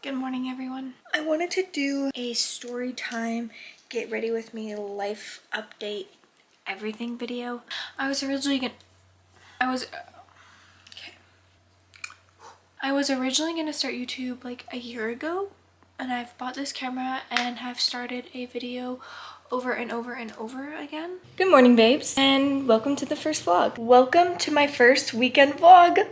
Good morning, everyone. I wanted to do a story time, get ready with me, life update, everything video. I was originally gonna start YouTube like a year ago, and I've bought this camera and have started a video over and over and over again. Good morning, babes, and welcome to the first vlog. Welcome to my first weekend vlog.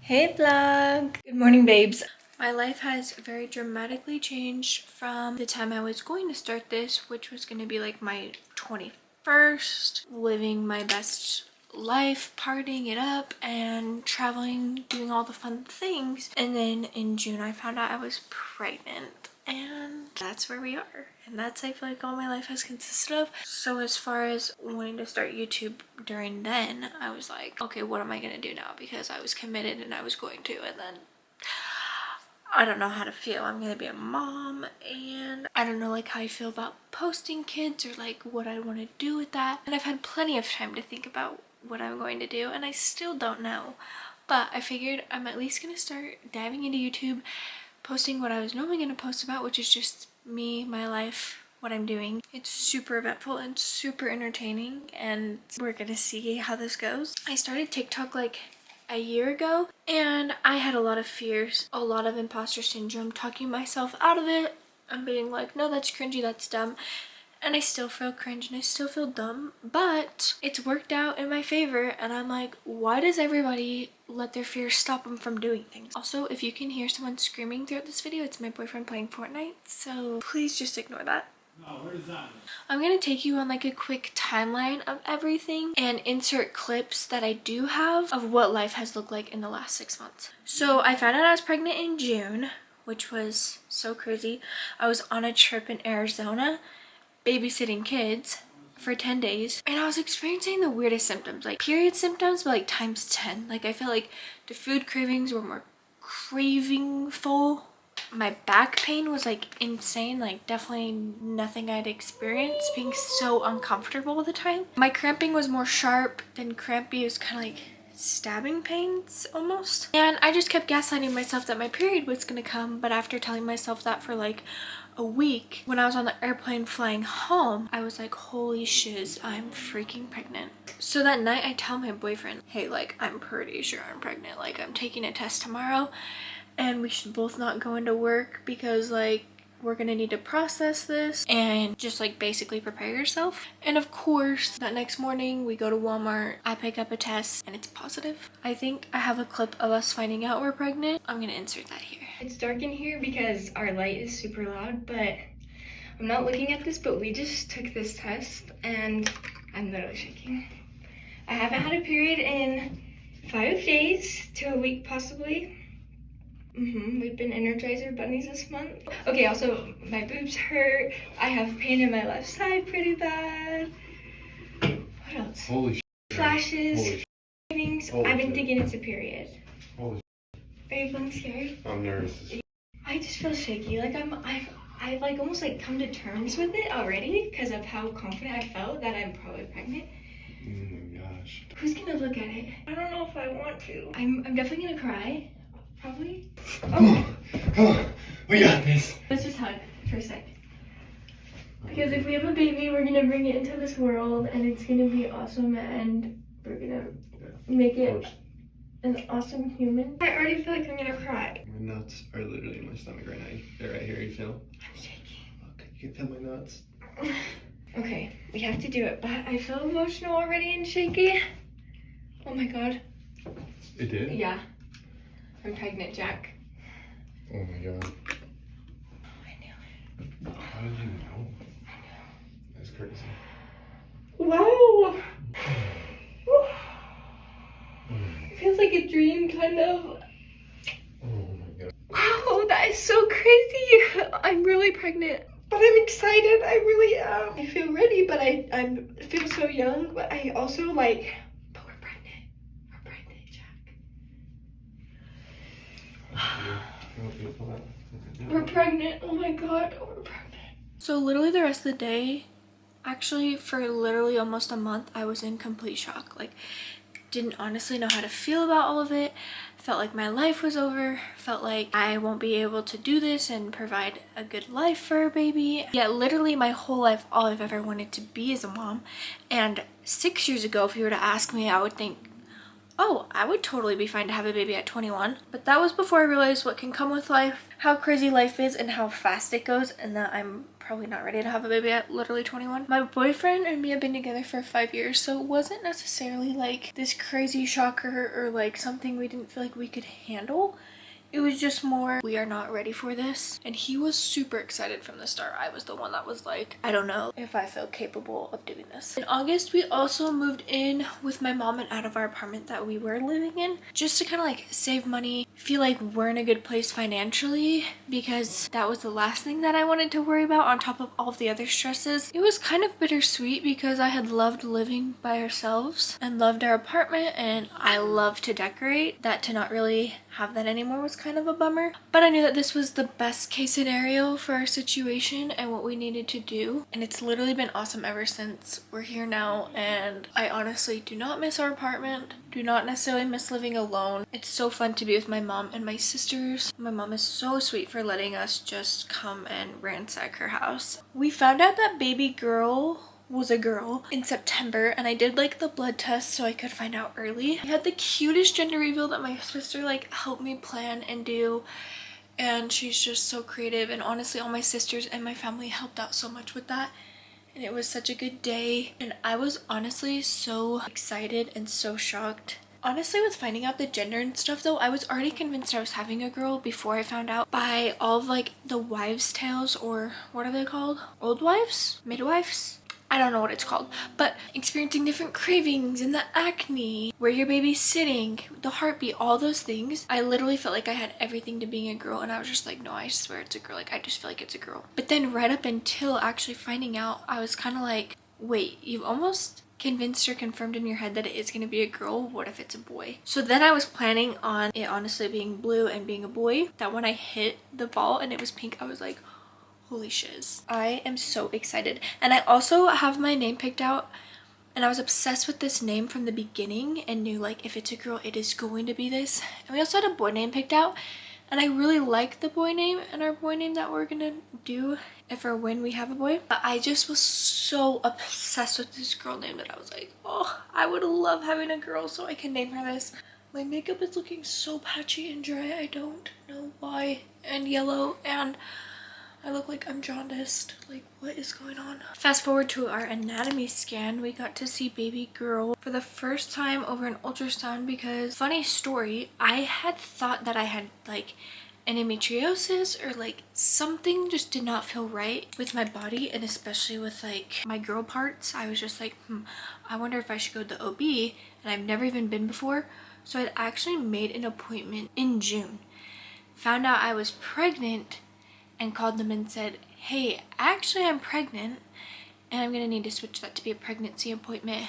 Hey vlog. Good morning, babes. My life has very dramatically changed from the time I was going to start this, which was going to be like my 21st, living my best life, partying it up and traveling, doing all the fun things. And then in June I found out I was pregnant, and that's where we are. And that's, I feel like, all my life has consisted of. So as far as wanting to start YouTube during then, I was like, okay, what am I gonna do now? Because I was committed and I was going to, and then I don't know how to feel. I'm gonna be a mom, and I don't know like how I feel about posting kids or like what I want to do with that. And I've had plenty of time to think about what I'm going to do, and I still don't know. But I figured I'm at least gonna start diving into YouTube, posting what I was normally gonna post about, which is just me, my life, what I'm doing. It's super eventful and super entertaining, and we're gonna see how this goes. I started TikTok like a year ago, and I had a lot of fears, a lot of imposter syndrome, talking myself out of it and being like, no, that's cringy, that's dumb. And I still feel cringe and I still feel dumb, but it's worked out in my favor, and I'm like, why does everybody let their fears stop them from doing things? Also, if you can hear someone screaming throughout this video, it's my boyfriend playing Fortnite, so please just ignore that. No, where is that? I'm gonna take you on like a quick timeline of everything and insert clips that I do have of what life has looked like in the last 6 months. So I found out I was pregnant in June, which was so crazy. I was on a trip in Arizona babysitting kids for 10 days, and I was experiencing the weirdest symptoms, like period symptoms, but like times 10. Like I feel like the food cravings were more cravingful. My back pain was like insane, like definitely nothing I'd experienced, being so uncomfortable all the time. My cramping was more sharp than crampy. It was kind of like stabbing pains almost. And I just kept gaslighting myself that my period was gonna come, but after telling myself that for like a week, when I was on the airplane flying home, I was like, holy shiz, I'm freaking pregnant. So that night I tell my boyfriend, hey, like, I'm pretty sure I'm pregnant, like I'm taking a test tomorrow and we should both not go into work because like we're gonna need to process this and just like basically prepare yourself. And of course that next morning we go to Walmart, I pick up a test and it's positive. I think I have a clip of us finding out we're pregnant. I'm gonna insert that here. It's dark in here because our light is super loud, but I'm not looking at this, but we just took this test and I'm literally shaking. I haven't had a period in 5 days to a week possibly. We've been Energizer bunnies this month. Okay, also my boobs hurt. I have pain in my left side pretty bad. What else? Holy shit. Flashes. Holy cravings. I've been thinking it's a period. Holy shit. Are you feeling scared? I'm nervous. I just feel shaky. Like I've like almost like come to terms with it already because of how confident I felt that I'm probably pregnant. Oh my gosh. Who's gonna look at it? I don't know if I want to. I'm definitely gonna cry. Probably. Oh. Come on. We got this. Let's just hug for a sec. Because if we have a baby, we're gonna bring it into this world and it's gonna be awesome, and we're gonna make it an awesome human. I already feel like I'm gonna cry. My nuts are literally in my stomach right now. They're right here, you feel? I'm shaking. Look, you can feel my nuts. Okay, we have to do it, but I feel emotional already and shaky. Oh my god. It did? Yeah. I'm pregnant, Jack. Oh my god. I knew it. How did you know? That's crazy. Wow. It feels like a dream, kind of. Oh my god. Wow, that is so crazy. I'm really pregnant, but I'm excited. I really am. I feel ready, but I feel so young, but I also like, but we're pregnant. We're pregnant, Jack. We're pregnant. Oh my god, we're pregnant. So literally the rest of the day, actually for literally almost a month, I was in complete shock. Like, didn't honestly know how to feel about all of it. felt like my life was over, felt like I won't be able to do this and provide a good life for a baby. Yet literally my whole life, all I've ever wanted to be is a mom. And 6 years ago, if you were to ask me, I would think, oh, I would totally be fine to have a baby at 21. But that was before I realized what can come with life, how crazy life is and how fast it goes, and that I'm probably not ready to have a baby at literally 21. My boyfriend and me have been together for 5 years, so it wasn't necessarily like this crazy shocker or like something we didn't feel like we could handle. It was just more, we are not ready for this. And he was super excited from the start. I was the one that was like, I don't know if I feel capable of doing this. In August, we also moved in with my mom and out of our apartment that we were living in, just to kind of like save money, feel like we're in a good place financially, because that was the last thing that I wanted to worry about on top of all of the other stresses. It was kind of bittersweet because I had loved living by ourselves and loved our apartment, and I love to decorate. That to not really have that anymore was kind of a bummer, but I knew that this was the best case scenario for our situation and what we needed to do, and it's literally been awesome ever since. We're here now, and I honestly do not miss our apartment, do not necessarily miss living alone. It's so fun to be with my mom and my sisters. My mom is so sweet for letting us just come and ransack her house. We found out that baby girl was a girl in September, and I did like the blood test so I could find out early. I had the cutest gender reveal that my sister like helped me plan and do, and she's just so creative, and honestly all my sisters and my family helped out so much with that, and it was such a good day, and I was honestly so excited and so shocked. Honestly, with finding out the gender and stuff though, I was already convinced I was having a girl before I found out by all of like the wives' tales, or what are they called? Old wives? Midwives? I don't know what it's called, but experiencing different cravings and the acne, where your baby's sitting, the heartbeat, all those things. I literally felt like I had everything to being a girl, and I was just like, no, I swear it's a girl. Like, I just feel like it's a girl. But then right up until actually finding out, I was kind of like, wait, you've almost convinced or confirmed in your head that it is going to be a girl. What if it's a boy? So then I was planning on it honestly being blue and being a boy. That when I hit the ball and it was pink, I was like, holy shiz. I am so excited. And I also have my name picked out, and I was obsessed with this name from the beginning and knew like if it's a girl it is going to be this. And we also had a boy name picked out, and I really like the boy name and our boy name that we're gonna do if or when we have a boy. But I just was so obsessed with this girl name that I was like, oh, I would love having a girl so I can name her this. My makeup is looking so patchy and dry. I don't know why, and yellow, and I look like I'm jaundiced. Like, what is going on? Fast forward to our anatomy scan. We got to see baby girl for the first time over an ultrasound because, funny story, I had thought that I had like endometriosis or like something just did not feel right with my body, and especially with like my girl parts. I was just like, I wonder if I should go to the OB, and I've never even been before. So I'd actually made an appointment in June. Found out I was pregnant and called them and said, hey, actually I'm pregnant and I'm gonna need to switch that to be a pregnancy appointment,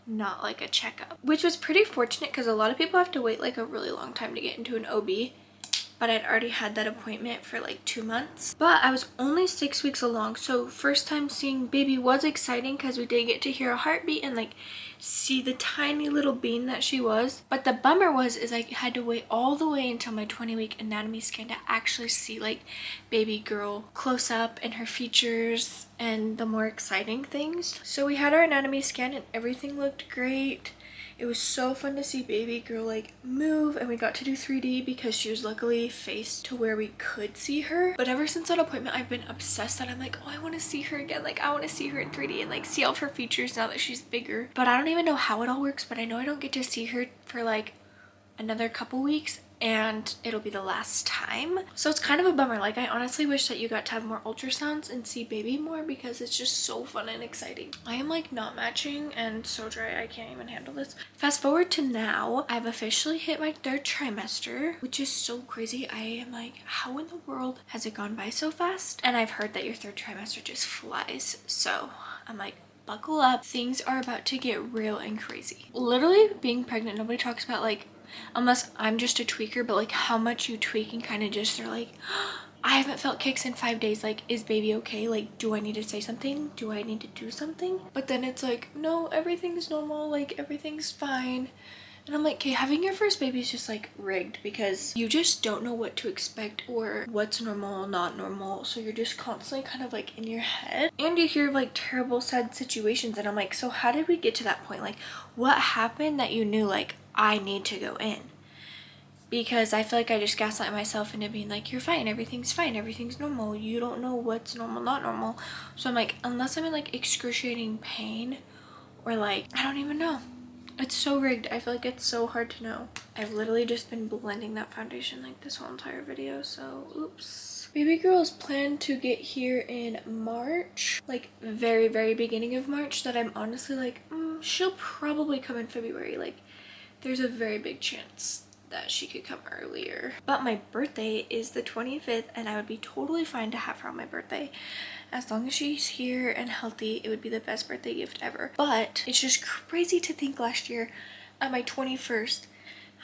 not like a checkup. Which was pretty fortunate because a lot of people have to wait like a really long time to get into an OB, but I'd already had that appointment for like 2 months. But I was only 6 weeks along, so first time seeing baby was exciting because we did get to hear a heartbeat and like see the tiny little bean that she was. But the bummer is I had to wait all the way until my 20-week anatomy scan to actually see like baby girl close up and her features and the more exciting things. So we had our anatomy scan and everything looked great. It was so fun to see baby girl like move, and we got to do 3D because she was luckily faced to where we could see her. But ever since that appointment, I've been obsessed that I'm like, oh, I want to see her again. Like, I want to see her in 3D and like see all of her features now that she's bigger. But I don't even know how it all works, but I know I don't get to see her for like another couple weeks, and it'll be the last time. So it's kind of a bummer. Like, I honestly wish that you got to have more ultrasounds and see baby more because it's just so fun and exciting. I am like not matching and so dry, I can't even handle this. Fast forward to now, I've officially hit my 3rd trimester, which is so crazy. I am like, how in the world has it gone by so fast? And I've heard that your 3rd trimester just flies, so I'm like, buckle up, things are about to get real and crazy. Literally being pregnant, nobody talks about like, unless I'm just a tweaker, but like how much you tweak and kind of just are like, I haven't felt kicks in 5 days, like, is baby okay? Like, do I need to say something? Do I need to do something? But then it's like, no, everything's normal, like everything's fine. And I'm like, okay, having your first baby is just like rigged because you just don't know what to expect or what's normal, not normal. So you're just constantly kind of like in your head, and you hear like terrible, sad situations. And I'm like, so how did we get to that point? Like, what happened that you knew like I need to go in? Because I feel like I just gaslight myself into being like, you're fine, everything's normal. You don't know what's normal, not normal. So I'm like, unless I'm in like excruciating pain or like, I don't even know. It's so rigged. I feel like it's so hard to know. I've literally just been blending that foundation like this whole entire video, so oops. Baby girl is planned to get here in March, like very, very beginning of March, that I'm honestly like, she'll probably come in February. Like, there's a very big chance that she could come earlier. But my birthday is the 25th, and I would be totally fine to have her on my birthday. As long as she's here and healthy, it would be the best birthday gift ever. But it's just crazy to think last year at my 21st,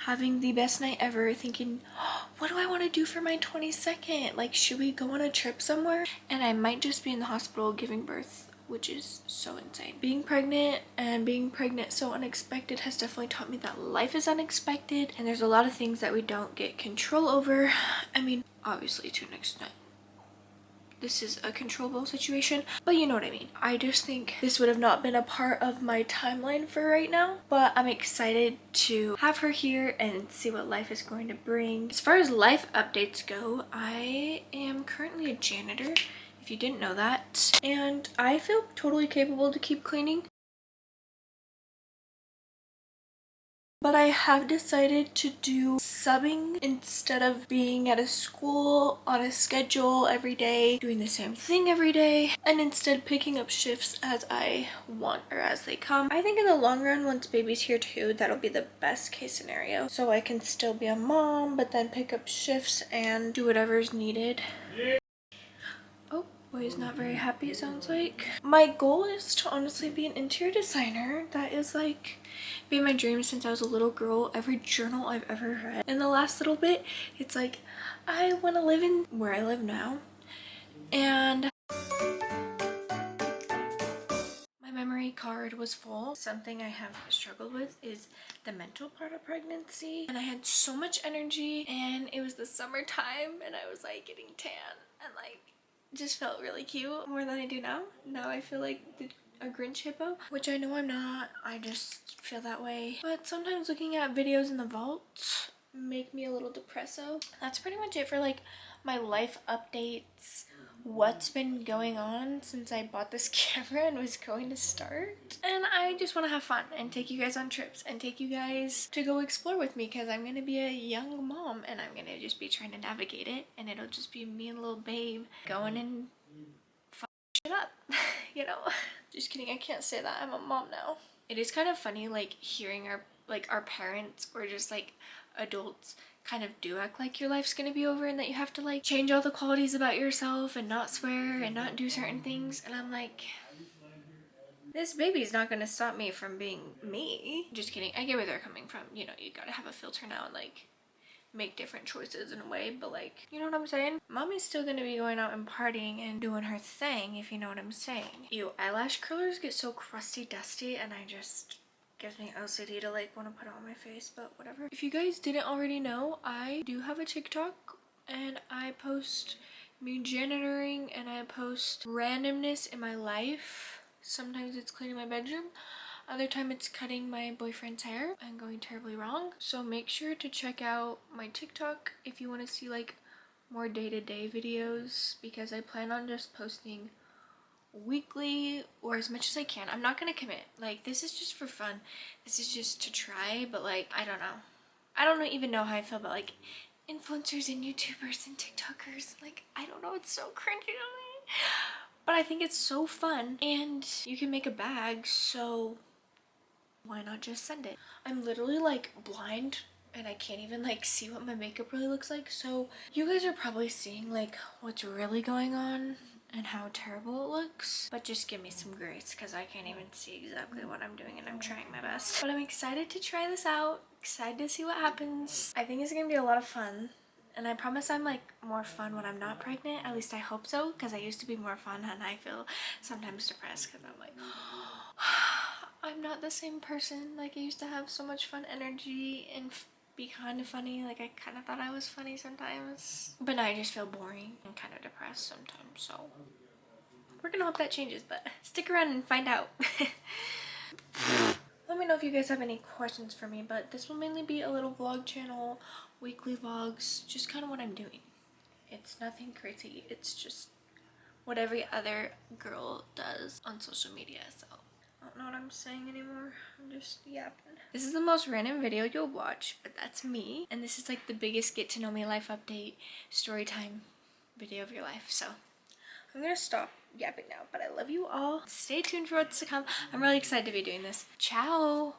having the best night ever, thinking, oh, what do I want to do for my 22nd? Like, should we go on a trip somewhere? And I might just be in the hospital giving birth, which is so insane. Being pregnant and being pregnant so unexpected has definitely taught me that life is unexpected, and there's a lot of things that we don't get control over. I mean, obviously to an extent this is a controllable situation, but you know what I mean. I just think this would have not been a part of my timeline for right now, but I'm excited to have her here and see what life is going to bring. As far as life updates go, I am currently a janitor, if you didn't know that, and I feel totally capable to keep cleaning. But I have decided to do subbing instead of being at a school on a schedule every day, doing the same thing every day, and instead picking up shifts as I want or as they come. I think in the long run, once baby's here too, that'll be the best case scenario. So I can still be a mom, but then pick up shifts and do whatever's needed. Oh, boy is not very happy, it sounds like. My goal is to honestly be an interior designer. That is like been my dream since I was a little girl. Every journal I've ever read in the last little bit, it's like, I want to live in where I live now. And my memory card was full. Something I have struggled with is the mental part of pregnancy, and I had so much energy, and it was the summertime, and I was like getting tan and like just felt really cute more than I do now. Now I feel like a Grinch hippo, which I know I'm not. I just feel that way. But sometimes looking at videos in the vault make me a little depresso. That's pretty much it for like my life updates, what's been going on since I bought this camera and was going to start. And I just want to have fun and take you guys on trips and take you guys to go explore with me, because I'm going to be a young mom and I'm going to just be trying to navigate it, and it'll just be me and little babe going and shit up, you know. Just kidding, I can't say that. I'm a mom now. It is kind of funny like hearing our parents or just like adults kind of do act like your life's gonna be over and that you have to like change all the qualities about yourself and not swear and not do certain things, and I'm like, this baby's not gonna stop me from being me. Just kidding, I get where they're coming from. You know, you gotta have a filter now and like make different choices in a way, but like, you know what I'm saying? Mommy's still gonna be going out and partying and doing her thing, if you know what I'm saying. Ew, eyelash curlers get so crusty dusty, and I just gives me OCD to like want to put it on my face, but whatever. If you guys didn't already know, I do have a TikTok and I post me janitoring and I post randomness in my life. Sometimes it's cleaning my bedroom, other time it's cutting my boyfriend's hair and going terribly wrong. So make sure to check out my TikTok if you want to see like more day-to-day videos, because I plan on just posting weekly or as much as I can. I'm not gonna commit. Like, this is just for fun. This is just to try, but like, I don't know. I don't even know how I feel about like influencers and YouTubers and TikTokers. Like, I don't know, it's so cringy to me. But I think it's so fun and you can make a bag, so why not just send it? I'm literally like blind and I can't even like see what my makeup really looks like, so you guys are probably seeing like what's really going on and how terrible it looks, but just give me some grace because I can't even see exactly what I'm doing and I'm trying my best. But I'm excited to try this out, excited to see what happens. I think it's gonna be a lot of fun, and I promise I'm like more fun when I'm not pregnant. At least I hope so, because I used to be more fun and I feel sometimes depressed because I'm like I'm not the same person. Like, I used to have so much fun energy and be kind of funny. Like, I kind of thought I was funny sometimes. But now I just feel boring and kind of depressed sometimes. So we're gonna hope that changes, but stick around and find out. Let me know if you guys have any questions for me, but this will mainly be a little vlog channel, weekly vlogs, just kind of what I'm doing. It's nothing crazy. It's just what every other girl does on social media, so I don't know what I'm saying anymore. I'm just yapping. This is the most random video you'll watch, but that's me. And this is like the biggest get to know me life update, story time video of your life. So I'm gonna stop yapping now, but I love you all. Stay tuned for what's to come. I'm really excited to be doing this. Ciao!